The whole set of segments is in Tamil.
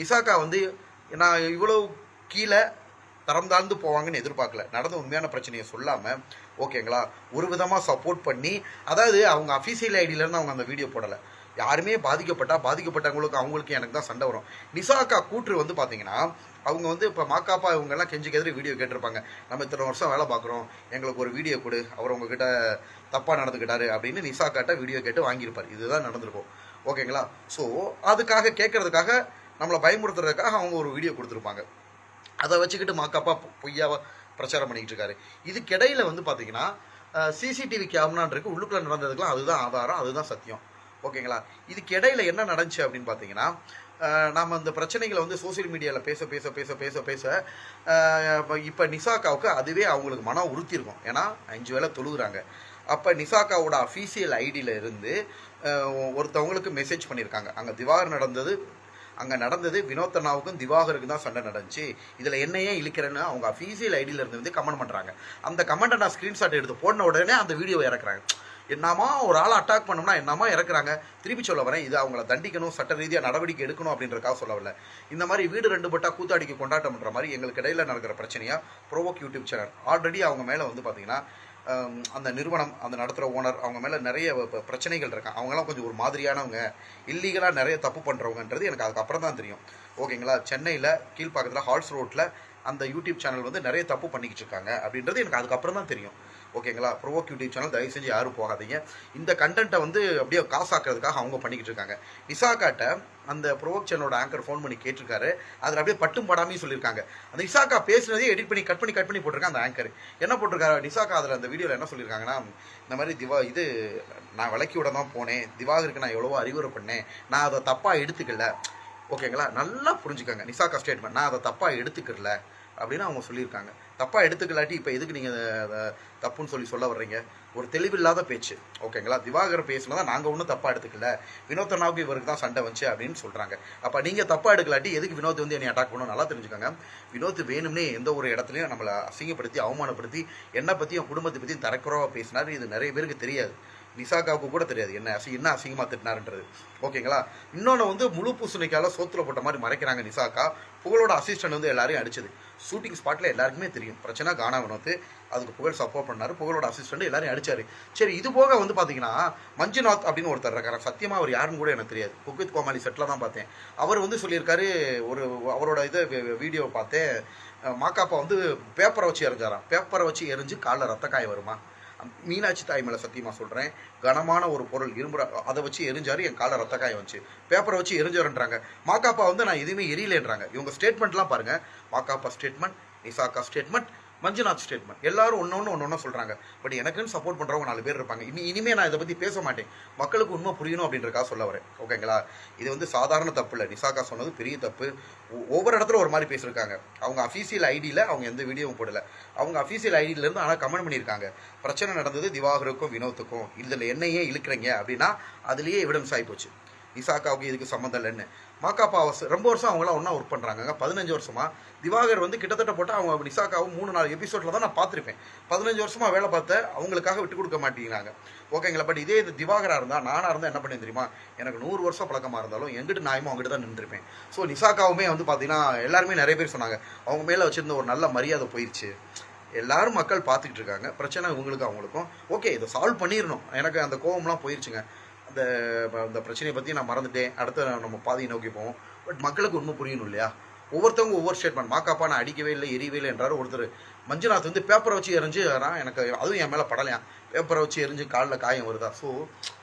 நிசாக்கா வந்து நான் இவ்வளோ கீழே தரம் தாழ்ந்து போவாங்கன்னு எதிர்பார்க்கல. நடந்த உண்மையான பிரச்சனையை சொல்லாமல் ஓகேங்களா ஒரு விதமாக சப்போர்ட் பண்ணி, அதாவது அவங்க அஃபீஷியல் ஐடியிலேருந்து அவங்க அந்த வீடியோ போடலை. யாருமே பாதிக்கப்பட்டவங்களுக்கு அவங்களுக்கு எனக்கு தான் சண்டை வரும். நிசாக்கா கூற்று வந்து பார்த்தீங்கன்னா அவங்க வந்து இப்போ மாக்காப்பா இவங்கெல்லாம் கெஞ்சி கெதிரி வீடியோ கேட்டிருப்பாங்க. நம்ம இத்தனை வருஷம் வேலை பார்க்குறோம், எங்களுக்கு ஒரு வீடியோ கொடு, அவர் உங்ககிட்ட தப்பாக நடந்துக்கிட்டாரு அப்படின்னு நிசாக்காட்ட வீடியோ கேட்டு வாங்கியிருப்பார். இதுதான் நடந்திருக்கும் ஓகேங்களா. ஸோ அதுக்காக கேட்கறதுக்காக நம்மளை பயமுறுத்துறதுக்காக அவங்க ஒரு வீடியோ கொடுத்துருப்பாங்க. அதை வச்சுக்கிட்டு மாக்காப்பா பொய்யாவை பிரச்சாரம் பண்ணிக்கிட்டு இருக்காரு. இதுக்கிடையில் வந்து பார்த்தீங்கன்னா சிசிடிவி கேமரான் இருக்கு, உள்ளுக்குள்ள நடந்ததுக்கெல்லாம் அதுதான் ஆதாரம், அதுதான் சத்தியம் ஓகேங்களா. இதுக்கு இடையில என்ன நடந்துச்சு அப்படின்னு பார்த்தீங்கன்னா நாம் அந்த பிரச்சனைகளை வந்து சோசியல் மீடியாவில் பேச பேச பேச பேச பேச இப்போ நிசாக்காவுக்கு அதுவே அவங்களுக்கு மனம் உறுத்திருக்கும். ஏன்னா 5 வேளை தொழுகிறாங்க. அப்போ நிசாக்காவோட அஃபீஷியல் ஐடியில் இருந்து ஒருத்தவங்களுக்கு மெசேஜ் பண்ணியிருக்காங்க. அங்கே நடந்தது வினோத்தனாவுக்கும் திவாகருக்கும் தான் சண்டை நடந்துச்சு, இதில் என்னையே இழுக்கிறேன்னு அவங்க அஃபீஷியல் ஐடியில் இருந்து வந்து கமெண்ட் பண்ணுறாங்க. அந்த கமெண்ட்டை நான் ஸ்க்ரீன்ஷாட் எடுத்து போன உடனே அந்த வீடியோவை இறக்குறாங்க. என்னமா ஒரு ஆளை அட்டாக் பண்ணோம்னா என்னமா இறக்குறாங்க. திருப்பி சொல்ல வரேன், இது அவங்கள தண்டிக்கணும், சட்ட ரீதியாக நடவடிக்கை எடுக்கணும் அப்படின்றக்காக சொல்லவில்லை. இந்த மாதிரி வீடு 2 பட்டா கூத்தாடிக்கு கொண்டாட்டம் பண்ணுற மாதிரி எங்களுக்கு இடையில் நடக்கிற பிரச்சனையாக ப்ரோவோக் யூடியூப் சேனல் ஆல்ரெடி அவங்க மேலே வந்து பார்த்தீங்கன்னா அந்த நிறுவனம், அந்த நடத்துகிற ஓனர், அவங்க மேலே நிறைய பிரச்சனைகள் இருக்காங்க. அவங்களாம் கொஞ்சம் ஒரு மாதிரியானவங்க, இல்லீகலாக நிறைய தப்பு பண்ணுறவங்கன்றது எனக்கு அதுக்கப்புறம் தான் தெரியும் ஓகேங்களா. சென்னையில் கீழ்ப்பாக்கத்தில் ஹால்ஸ் ரோட்டில் அந்த யூடியூப் சேனல் வந்து நிறைய தப்பு பண்ணிக்கிட்டு இருக்காங்க அப்படின்றது எனக்கு அதுக்கப்புறம் தான் தெரியும் ஓகேங்களா. ப்ரோவோக் யூடியூப் சேனல் தயவு செஞ்சு யாரும் போகாதீங்க. இந்த கண்டென்ட்டை வந்து அப்படியே காசாக்குறதுக்காக அவங்க பண்ணிக்கிட்டு இருக்காங்க. நிசாக்காட்ட அந்த ப்ரோவோக் சேனலோட ஆங்கர் ஃபோன் பண்ணி கேட்டிருக்காரு. அதில் அப்படியே பட்டும் படாமையும் சொல்லியிருக்காங்க. அந்த நிசாக்கா பேசுனதே எடிட் பண்ணி கட் பண்ணி போட்டிருக்காங்க. அந்த ஆங்கர் என்ன போட்டிருக்காரு, நிசாக்கா அதில் அந்த வீடியோவில் என்ன சொல்லியிருக்காங்கன்னா, இந்த மாதிரி நான் விளக்கி விட தான் போனேன், திவாகருக்கு நான் எவ்வளவோ அறிவுரை பண்ணேன், நான் அதை தப்பாக எடுத்துக்கல ஓகேங்களா. நல்லா புரிஞ்சுக்கோங்க நிசாக்கா ஸ்டேட்மெண்ட், நான் அதை தப்பாக எடுத்துக்கல அப்படின்னு அவங்க சொல்லியிருக்காங்க. தப்பாக எடுத்துக்கலாட்டி இப்போ எதுக்கு நீங்கள் தப்புன்னு சொல்ல வர்றீங்க? ஒரு தெளிவில்லாத பேச்சு ஓகேங்களா. திவாகர் பேசுனதா நாங்கள் ஒன்றும் தப்பாக எடுத்துக்கல, வினோத்தனாவுக்கு இவருக்கு தான் சண்டை வந்துச்சு அப்படின்னு சொல்கிறாங்க. அப்போ நீங்கள் தப்பாக எடுக்கலாட்டி எதுக்கு வினோத் வந்து என்னை அட்டாக் பண்ணணும்? நல்லா தெரிஞ்சுக்கோங்க. வினோத் வேணும்னே எந்த ஒரு இடத்துலையும் நம்மளை அசிங்கப்படுத்தி அவமானப்படுத்தி என்னை பற்றியும் குடும்பத்தை பற்றியும் தரக்குறவாக பேசினார். இது நிறைய பேருக்கு தெரியாது, நிசாக்காவுக்கு கூட தெரியாது என்ன அசிங்கமாக திட்டினாருன்றது ஓகேங்களா. இன்னொன்று வந்து முழு பூசணிக்கால சோத்துல போட்ட மாதிரி மறைக்கிறாங்க நிசாக்கா. புகழோட அசிஸ்டன்ட் வந்து எல்லாரையும் அடிச்சது ஷூட்டிங் ஸ்பாட்டில் எல்லாருக்குமே தெரியும். பிரச்சனை கானா வினோத், அதுக்கு புகழ் சப்போர்ட் பண்ணார், புகழோட அசிஸ்டன்ட் எல்லாரையும் அடிச்சாரு. சரி, இது போக வந்து பார்த்தீங்கன்னா மஞ்சுநாத் அப்படின்னு ஒருத்தர் இருக்காரு. சத்தியமாக அவர் யாருன்னு கூட எனக்கு தெரியாது. குக்வித் கோமாளி செட்டில் தான் பார்த்தேன். அவர் வந்து சொல்லியிருக்காரு, அவரோட வீடியோ பார்த்தேன், மாக்காப்பா வந்து பேப்பரை வச்சு எரிஞ்சாராம். பேப்பரை வச்சு எரிஞ்சு காலில் ரத்த காய வருமா? மீனாட்சி தாய் மேலே சத்தியமாக சொல்கிறேன், கனமான ஒரு பொருள் இரும்பு அதை வச்சு எரிஞ்சாரு, என் காலை ரத்த காயம் வச்சு. பேப்பரை வச்சு எரிஞ்சாருன்றாங்க. மாக்காப்பா வந்து நான் எதுவுமே எரியலேன்றாங்க. இவங்க ஸ்டேட்மெண்ட்லாம் பாருங்கள், Ma Ka Pa statement, Nissanka statement, Manjunath statement, எல்லாரும் ஒன்று சொல்கிறாங்க. பட் எனக்குன்னு சப்போர்ட் பண்ணுறவங்க 4 பேர் இருப்பாங்க. இனிமேல் நான் இதை பற்றி பேச மாட்டேன், மக்களுக்கு உண்மை புரியணும் அப்படின்றக்காக சொல்ல வரேன் ஓகேங்களா. இது வந்து சாதாரண தப்பு இல்லை, நிசாக்கா சொன்னது பெரிய தப்பு. ஒவ்வொரு இடத்துல ஒரு மாதிரி பேசியிருக்காங்க. அவங்க அஃபீஷியல் ஐடியில் அவங்க எந்த வீடியோவும் போடலை. அவங்க அஃபீஷியல் ஐடியிலேருந்து ஆனால் கமெண்ட் பண்ணியிருக்காங்க, பிரச்சனை நடந்தது திவாகருக்கும் வினோத்துக்கும், இதில் என்னையே இழுக்கிறீங்க அப்படின்னா அதுலேயே எவிடன்ஸ் ஆகி போச்சு. நிசாக்காவுக்கு இதுக்கு சம்மந்தம் இல்லைன்னு. மாக்காப்பா ரொம்ப வருஷம் அவங்களாம் ஒன்றா ஒர்க் பண்ணுறாங்க, 15 வருஷமாக. திவாகர் வந்து கிட்டத்தட்ட போட்டால் அவங்க நிசாக்காவும் 3-4 எபிசோடில் தான் நான் பார்த்துருப்பேன். 15 வருஷமாக வேலை பார்த்த அவங்களுக்காக விட்டு கொடுக்க மாட்டேங்கிறாங்க ஓகேங்களா. பட் இதே இது திவாகராக இருந்தால், நானாக இருந்தால் என்ன பண்ணேன் தெரியுமா, எனக்கு 100 வருஷம் பழக்கமாக இருந்தாலும் எங்கிட்ட நியாயமும் அவங்ககிட்ட தான் நின்றுருப்பேன். ஸோ நிசாக்காவுமே வந்து பார்த்தீங்கன்னா எல்லாருமே நிறைய பேர் சொன்னாங்க, அவங்க மேலே வச்சுருந்த ஒரு நல்ல மரியாதை போயிடுச்சு. எல்லாரும் மக்கள் பார்த்துக்கிட்டு இருக்காங்க, பிரச்சனை இவங்களுக்கு அவங்களுக்கும். ஓகே, இதை சால்வ் பண்ணிடணும். எனக்கு அந்த கோவம்லாம் போயிடுச்சுங்க. அந்த பிரச்சனையை பற்றி நான் மறந்துட்டேன், அடுத்து நம்ம பாதையை நோக்கி போவோம். பட் மக்களுக்கு உண்மை புரியணும் இல்லையா. ஒவ்வொருத்தவங்க ஒவ்வொரு ஸ்டேட்மெண்ட். மாக்காப்பா நான் அடிக்கவே இல்லை, எரியவே இல்லை என்றார் ஒருத்தர். மஞ்சுநாத் வந்து பேப்பரை வச்சு எரிஞ்சு எனக்கு அதுவும் என் மேலே படலையாம், பேப்பரை வச்சு எரிஞ்சு காலில் காயம் வருதா. ஸோ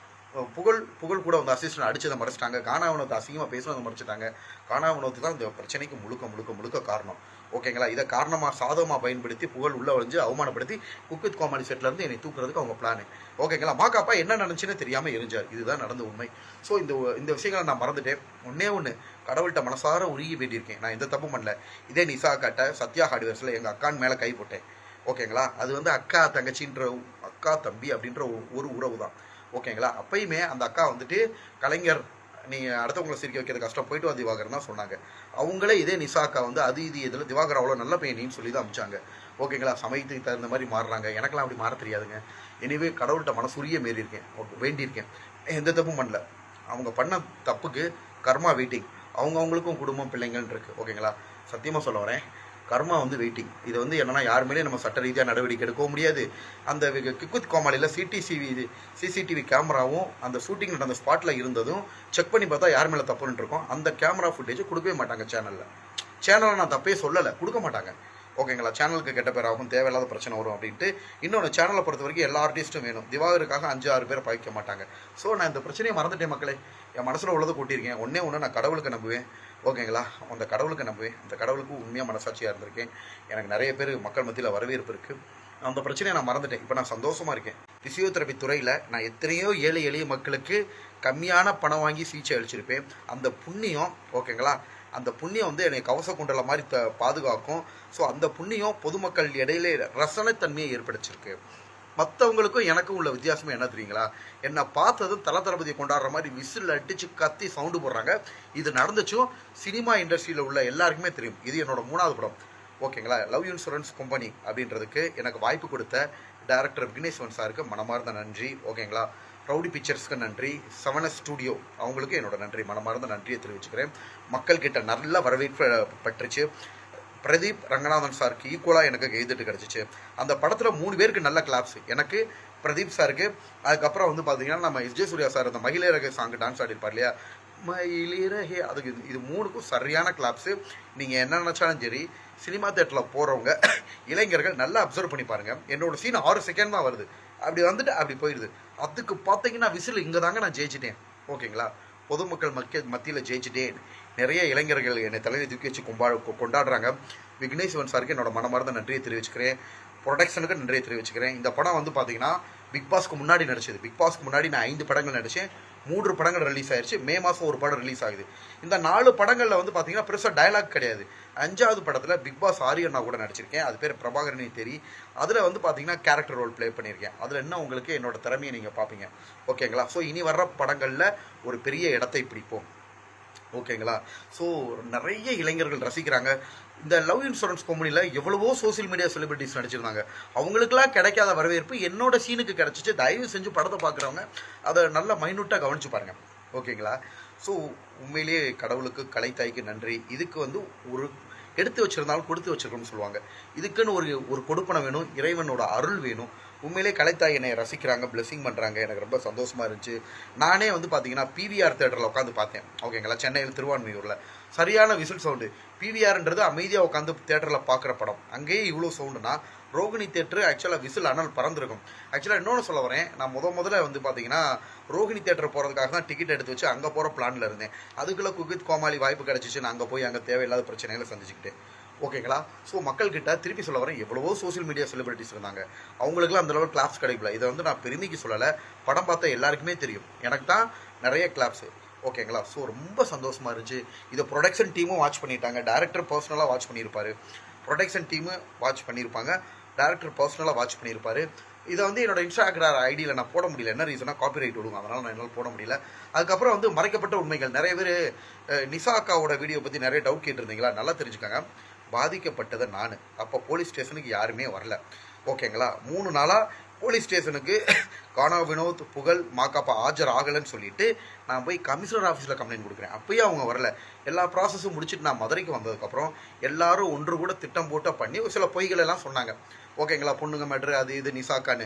புகழ் கூட வந்து அசிஸ்டன்ட் அடிச்சதை மறைச்சிட்டாங்க. கானா வினோத்தை அசிங்கமாக பேசுனதை மறைச்சிட்டாங்க. கானா வினோத்து தான் இந்த பிரச்சனைக்கு முழுக்க காரணம் ஓகேங்களா. இதை காரணமாக சாதகமாக பயன்படுத்தி புகழ் உள்ளே வளைஞ்சு அவமானப்படுத்தி குக்வித் கோமாளி செட்டிலேருந்து என்னை தூக்குறதுக்கு அவங்க பிளானு ஓகேங்களா. மாக்காப்பா என்ன நடந்துச்சுன்னு தெரியாமல் எரிஞ்சார். இதுதான் நடந்த உண்மை. ஸோ இந்த விஷயங்களை நான் மறந்துட்டேன். ஒன்று கடவுள்கிட்ட மனசார உருகி வேண்டியிருக்கேன். நான் எந்த தப்பும் பண்ணல. இதே நிசாக்காட்ட சத்யா ஹார்ட்வேர்ஸில் எங்கள் அக்கான் மேலே கை போட்டேன் ஓகேங்களா. அது வந்து அக்கா தங்கச்சின்ற, அக்கா தம்பி அப்படின்ற ஒரு உறவு தான் ஓகேங்களா. அப்பயுமே அந்த அக்கா வந்துட்டு கலைஞர் நீ அடுத்தவங்களை சிரிக்க வைக்கிறது கஷ்டம், போயிட்டு வா திவாகர் தான் சொன்னாங்க. அவங்களே இதே நிசாக்கா வந்து அது இதில் திவாகர் அவ்வளோ நல்ல பையனின்னு சொல்லி தான் அமிச்சாங்க ஓகேங்களா. சமயத்துக்கு தகுந்த மாதிரி மாறுறாங்க. எனக்கெல்லாம் அப்படி மாற தெரியாதுங்க. எனவே கடவுள்கிட்ட மனசுரிய வேண்டியிருக்கேன், எந்த தப்பும் பண்ணல. அவங்க பண்ண தப்புக்கு கர்மா வெயிட்டிங். அவங்கவுங்களுக்கும் குடும்பம் பிள்ளைங்கன்னு இருக்குது. ஓகேங்களா, சத்தியமாக சொல்ல வரேன், கர்மா வந்து வெயிட்டிங். இது வந்து என்னன்னா யாருமே நம்ம சட்ட ரீதியாக நடவடிக்கை எடுக்கவும் முடியாது. அந்த கிக்குத் கோமாளியில் சிசிடிவி கேமராவும் அந்த ஷூட்டிங் நடந்த ஸ்பாட்டில் இருந்ததும் செக் பண்ணி பார்த்தா யார் மேலே தப்புன்னு இருக்கோம். அந்த கேமரா ஃபுட்டேஜ் கொடுக்கவே மாட்டாங்க சேனலில் நான் தப்பே சொல்லலை, கொடுக்க மாட்டாங்க. ஓகேங்களா, சேனலுக்கு கெட்ட பேர் ஆகும், தேவையில்லாத பிரச்சனை வரும் அப்படின்ட்டு. இன்னொன்று, சேனலை பொறுத்த வரைக்கும் எல்லா ஆர்டிஸ்ட்டும் வேணும். திவாகருக்காக 5-6 பேரை பாய்க்க மாட்டாங்க. ஸோ நான் இந்த பிரச்சனையை மறந்துட்டேன் மக்களே. என் மனசில் உள்ளதை கூட்டியிருக்கேன். ஒன்றே நான் கடவுளுக்கு நம்புவேன். ஓகேங்களா, அந்த கடவுளுக்கு நம்புவேன். அந்த கடவுளுக்கு உண்மையாக மனசாட்சியாக இருந்திருக்கேன். எனக்கு நிறைய பேர் மக்கள் மத்தியில் வரவேற்பு இருக்குது. அந்த பிரச்சனையை நான் மறந்துட்டேன். இப்போ நான் சந்தோஷமாக இருக்கேன். ஃபிசியோதெரபி துறையில் நான் எத்தனையோ ஏழை எளிய மக்களுக்கு கம்மியான பணம் வாங்கி சிகிச்சை அளிச்சிருப்பேன். அந்த புண்ணியம், ஓகேங்களா, அந்த புண்ணியம் வந்து என்னை கவச குண்டல மாதிரி பாதுகாக்கும். ஸோ அந்த புண்ணியம் பொதுமக்கள் இடையிலே ரசனைத்தன்மையை ஏற்படுத்திருக்கு. மற்றவங்களுக்கும் எனக்கும் உள்ள வித்தியாசமே என்ன தெரியுங்களா, என்னை பார்த்ததும் தளபதியை கொண்டாடுற மாதிரி விசில் அடித்து கத்தி சவுண்டு போடுறாங்க. இது நடந்துச்சும் சினிமா இண்டஸ்ட்ரியில் உள்ள எல்லாருக்குமே தெரியும். இது என்னோட 3வது படம். ஓகேங்களா, லவ் இன்சூரன்ஸ் கம்பெனி அப்படின்றதுக்கு எனக்கு வாய்ப்பு கொடுத்த டைரக்டர் விக்னேஸ்வரன் சாருக்கு மனமார்ந்த நன்றி. ஓகேங்களா, ரவுடி பிக்சர்ஸ்க்கு நன்றி, 7S ஸ்டூடியோ அவங்களுக்கு என்னோட நன்றி, மனமார்ந்த நன்றியை தெரிவிச்சுக்கிறேன். மக்கள்கிட்ட நல்ல வரவேற்பு பட்டுருச்சு. பிரதீப் ரங்கநாதன் சாருக்கு ஈக்குவலாக எனக்கு எழுதிட்டு கிடச்சிச்சு. அந்த படத்தில் 3 பேருக்கு நல்ல கிளாப்ஸ், எனக்கு, பிரதீப் சாருக்கு. அதுக்கப்புறம் வந்து பார்த்தீங்கன்னா நம்ம எஸ்ஜே சூர்யா சார் அந்த மகிழரக சாங்கு டான்ஸ் ஆடிருப்பார் இல்லையா, மயிலிறகே, அதுக்கு இது 3க்கும் சரியான கிளாப்ஸு. நீங்கள் என்ன நினச்சாலும் சரி, சினிமா தேட்டரில் போகிறவங்க இளைஞர்கள் நல்லா அப்சர்வ் பண்ணி பாருங்கள். என்னோடய சீன் 6 செகண்ட் தான் வருது, அப்படி வந்துட்டு அப்படி போயிடுது. அதுக்கு பார்த்தீங்கன்னா விசில் இங்கே தாங்க நான் ஜெயிச்சிட்டேன். ஓகேங்களா, பொதுமக்கள் மத்தியில் ஜெயிச்சிட்டேன். நிறைய இளைஞர்கள் என்னை தலையில் தூக்கி வச்சு கொண்டாடுறாங்க. விக்னேஸ்வரன் சாருக்கு என்னோட மனமார்ந்த நன்றியை தெரிவிச்சுக்கிறேன். ப்ரொடக்ஷனுக்கு நன்றியை தெரிவிச்சுக்கிறேன். இந்த படம் வந்து பார்த்தீங்கன்னா பிக் பாஸ்க்கு முன்னாடி நடிச்சது. பிக் பாஸ்க்கு முன்னாடி நான் 5 படங்கள் நடித்தேன். 3 படங்கள் ரிலீஸ் ஆயிடுச்சு. மே மாதம் ஒரு படம் ரிலீஸ் ஆகுது. இந்த 4 படங்களில் வந்து பார்த்தீங்கன்னா பெருசாக டயலாக் கிடையாது. 5வது படத்தில் பிக் பாஸ் ஆரியண்ணா கூட நடிச்சிருக்கேன். அது பேர் பிரபாகரனே தெரியும். அதில் வந்து பார்த்தீங்கன்னா கேரக்டர் ரோல் ப்ளே பண்ணியிருக்கேன். அதில் என்ன உங்களுக்கு என்னோட திறமையை நீங்கள் பார்ப்பீங்க. ஓகேங்களா, ஸோ இனி வர்ற படங்களில் ஒரு பெரிய இடத்தை பிடிப்போம். ஓகேங்களா, ஸோ நிறைய இளைஞர்கள் ரசிக்கிறாங்க. இந்த லவ் இன்சூரன்ஸ் கம்பெனியில் எவ்வளவோ சோசியல் மீடியா செலிபிரிட்டிஸ் நடிச்சிருந்தாங்க. அவங்களுக்குலாம் கிடைக்காத வரவேற்பு என்னோட சீனுக்கு கிடச்சிச்சு. தயவு செஞ்சு படத்தை பார்க்குறவங்க அதை நல்லா மைனூட்டாக கவனிச்சு பாருங்கள். ஓகேங்களா, ஸோ உண்மையிலேயே கடவுளுக்கு, கலைத்தாய்க்கு நன்றி. இதுக்கு வந்து ஒரு எடுத்து வச்சிருந்தாலும் கொடுத்து வச்சிருக்கணும்னு சொல்லுவாங்க. இதுக்குன்னு ஒரு கொடுப்பனம் வேணும், இறைவனோட அருள் வேணும். உண்மையிலே கலைத்தாய் என்னை ரசிக்கிறாங்க, பிளெஸிங் பண்ணுறாங்க. எனக்கு ரொம்ப சந்தோஷமாக இருந்துச்சு. நானே வந்து பார்த்தீங்கன்னா பிவிஆர் தேட்டரில் உட்காந்து பார்த்தேன். ஓகேங்களா, சென்னையில் திருவான்மையூரில் சரியான விசில் சவுண்டு. பிவிஆர்ன்றது அமைதியாக உட்காந்து தேட்டரில் பார்க்குற படம். அங்கேயே இவ்வளோ சவுண்டுனா ரோகிணி தேட்டரு ஆக்சுவலாக விசில் அனல் பறந்துருக்கும். ஆக்சுவலாக இன்னொன்று சொல்ல வரேன், நான் முதல்ல வந்து பார்த்தீங்கன்னா ரோகிணி தேட்டர் போகிறதுக்காக தான் டிக்கெட் எடுத்து வச்சு அங்கே போகிற பிளானில் இருந்தேன். அதுக்குள்ளே குக்வித் கோமாளி வாய்ப்பு கிடச்சிச்சு. நான் அங்கே போய் அங்கே தேவையில்லாத பிரச்சனைகளை சந்திச்சுக்கிட்டேன். ஓகேங்களா, ஸோ மக்கள்கிட்ட திருப்பி சொல்ல வரேன், எவ்வளவோ சோசியல் மீடியா செலிபிரிட்டிஸ் இருந்தாங்க. அவங்களுக்குலாம் அந்த லெவல் கிளாப்ஸ் கிடைக்கல. இதை வந்து நான் பெருமைக்கு சொல்லலை, படம் பார்த்த எல்லாருக்குமே தெரியும். எனக்கு தான் நிறைய கிளாப்ஸு. ஓகேங்களா, ஸோ ரொம்ப சந்தோஷமாக இருந்துச்சு. இதை ப்ரொடக்ஷன் டீமும் வாட்ச் பண்ணிட்டாங்க. டேரக்டர் பர்சனலாக வாட்ச் பண்ணியிருப்பார், ப்ரொடக்ஷன் டீமு வாட்ச் பண்ணியிருப்பாங்க, டேரக்டர் பர்சனலாக வாட்ச் பண்ணியிருப்பார். இதை வந்து என்னோட இன்ஸ்டாகிராம் ஐடியில் நான் போட முடியல. என்ன ரீசனாக காப்பிரைட் விடுங்க, அதனால் நான் என்னால் போட முடியல. அதுக்கப்புறம் வந்து மறைக்கப்பட்ட உண்மைகள். நிறைய பேர் நிசா அக்காவோட வீடியோ பற்றி நிறைய டவுட் கேட்டிருந்தீங்களா, நல்லா தெரிஞ்சுக்காங்க. பாதிக்கப்பட்டதை நான் அப்போ போலீஸ் ஸ்டேஷனுக்கு யாருமே வரல. ஓகேங்களா, 3 நாளாக போலீஸ் ஸ்டேஷனுக்கு கானா வினோத், புகழ், மாக்காப்பா ஆஜர் ஆகலைன்னு சொல்லிட்டு நான் போய் கமிஷனர் ஆஃபீஸில் கம்ப்ளைண்ட் கொடுக்குறேன். அப்பயும் அவங்க வரல. எல்லா ப்ராசஸும் முடிச்சுட்டு நான் மதுரைக்கு வந்ததுக்கப்புறம் எல்லாரும் ஒன்று கூட திட்டம் போட்டு பண்ணி சில பொய்கள் எல்லாம் சொன்னாங்க. ஓகேங்களா, பொண்ணுங்க மேட்ரு அது இது நிசாக்கான்னு.